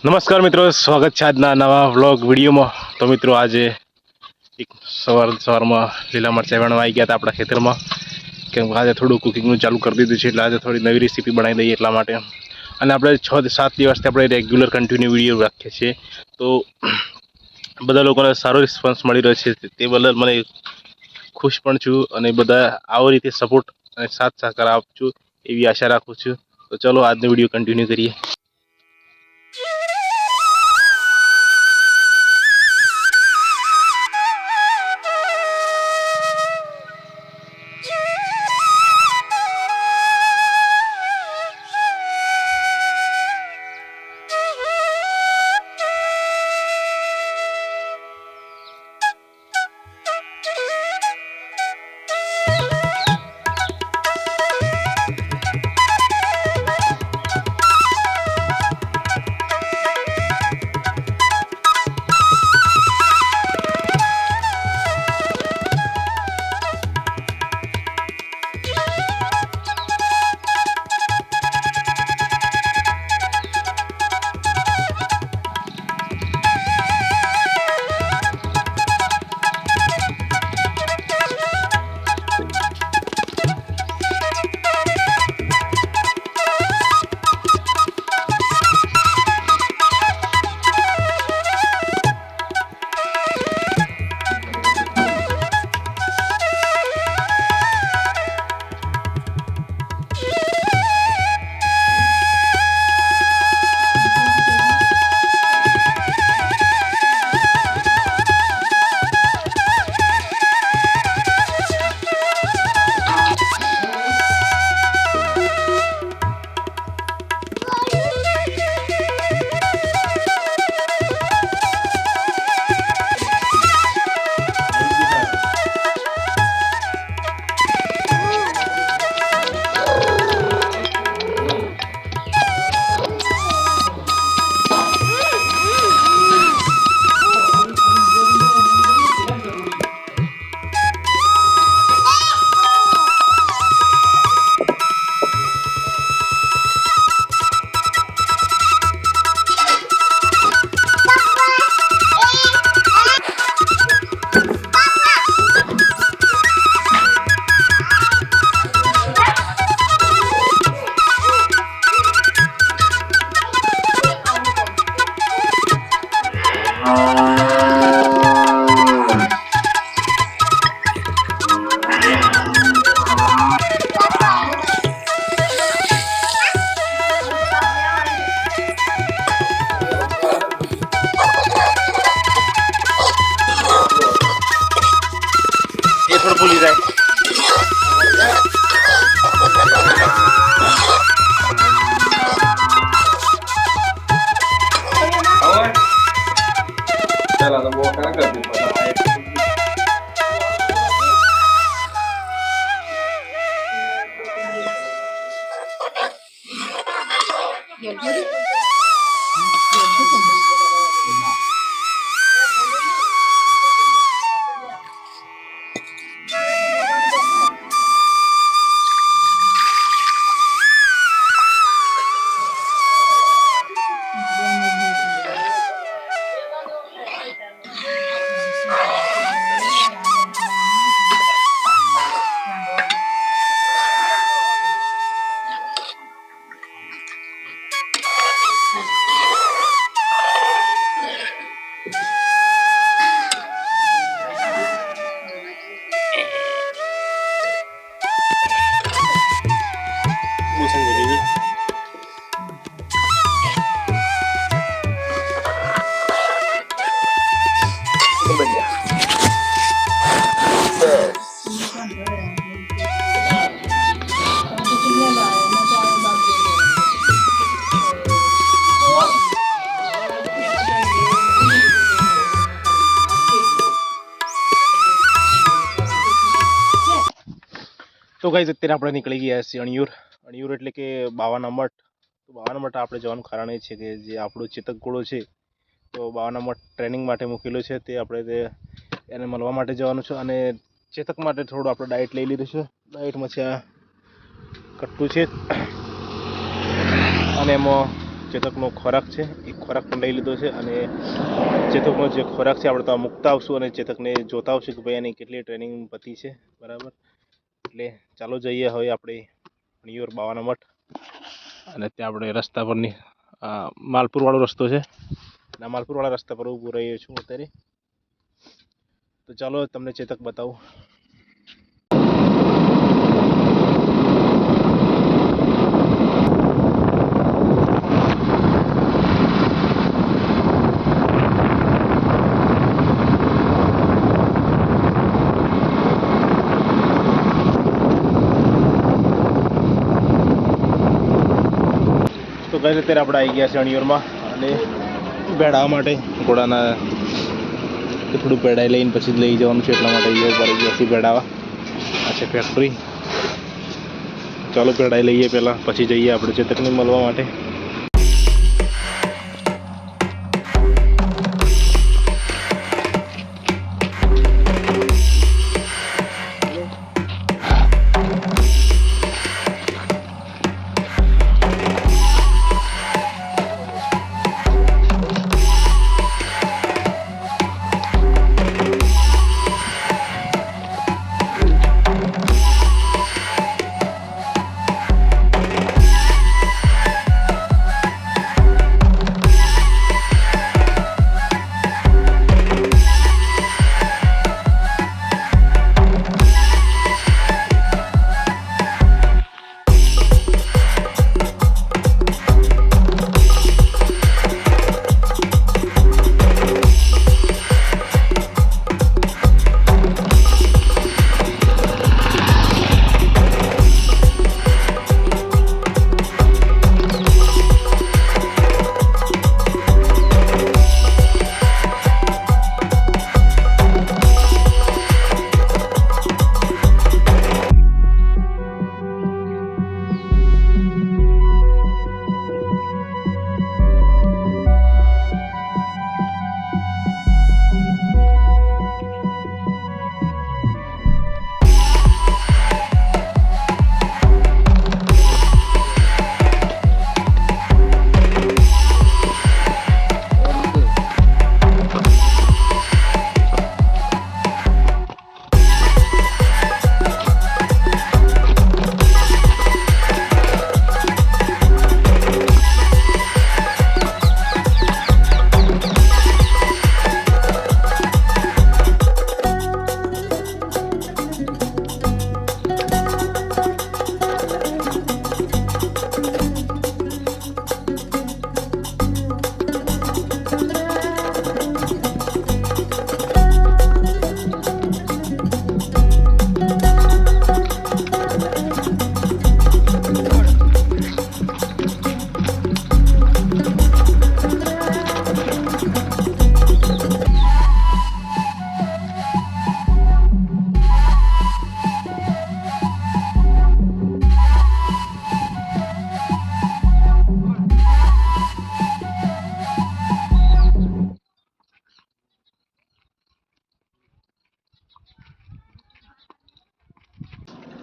નમસ્કાર મિત્રો, સ્વાગત છે આજના નવા વ્લોગ વિડીયોમાં. તો મિત્રો આજે એક સવારમાં લીલા મરચાં વેણવા આવી ગયા હતા આપણા ખેતરમાં, કેમ કે આજે થોડું કુકિંગનું ચાલુ કરી દીધું છે, એટલે આજે થોડી નવી રેસીપી બનાવી દઈએ એટલા માટે. અને આપણે 6 થી 7 દિવસથી આપણે રેગ્યુલર કન્ટિન્યુ વિડીયો રાખીએ છીએ, તો બધા લોકોને સારો રિસ્પોન્સ મળી રહ્યો છે, તે બદલ મને ખુશ પણ છું. અને બધા આવી રીતે સપોર્ટ અને સાથ સહકાર આપજો એવી આશા રાખું છું. તો ચલો આજનો વિડીયો કન્ટિન્યુ કરીએ. થોડું ભૂલી જાય. ચાલો તો બહુ કાં કરતી તો ગાઈઝ અત્યારે આપણે નીકળી ગયા છીએ અણિયુર એટલે કે બાવાના મઠ. તો બાવાના મઠ આપણે જવાનું કારણ એ છે કે જે આપણો ચેતક ઘોડો છે, તો બાવાના મઠ ટ્રેનિંગ માટે મૂકેલો છે, તે આપણે એને મળવા માટે જવાનું છે. અને ચેતક માટે થોડું આપણે ડાયટ લઈ લીધું છે. ડાયટમાં છે કટ્ટું છે અને એમાં ચેતકનો ખોરાક છે. એ ખોરાક પણ લઈ લીધો છે અને ચેતકનો જે ખોરાક છે આપણે તો મૂકતા આવશું અને ચેતકને જોતા આવશું કે ભાઈ એની કેટલી ટ્રેનિંગ પતી છે. બરાબર, એટલે ચાલો જઈએ હવે આપણે અણિયોર બાવાનો મઠ. અને ત્યાં આપણે રસ્તા પરની માલપુરવાળો રસ્તો છે. અને માલપુરવાળા રસ્તા પર ઊભો રહ્યો છું અત્યારે. તો ચાલો તમને ચેતક બતાવું. તો કઈ અત્યારે આપણે આવી ગયા છે અણિયોરમાં અને બેડાવા માટે ઘોડાના થોડું પેડાઈ લઈને પછી લઈ જવાનું છે. એટલા માટે અહીંયા ઉભા રહી ગયા છીએ પેડાવા. આ છે ફેક્ટરી. ચાલો પેડાઈ લઈએ પહેલાં, પછી જઈએ આપણે ચેતકને મળવા માટે.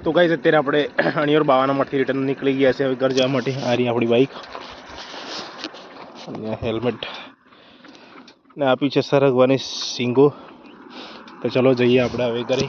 તો ગાઈસ અત્યારે આપણે અણિયોર બાવાના મઠથી રિટર્ન નીકળી ગયા છે હવે ઘર જવા માટે. આ રહી આપણી બાઈક અને હેલ્મેટ ને આપી છે સરગવાની સિંગો. તો ચલો જઈએ આપણે હવે ઘરે.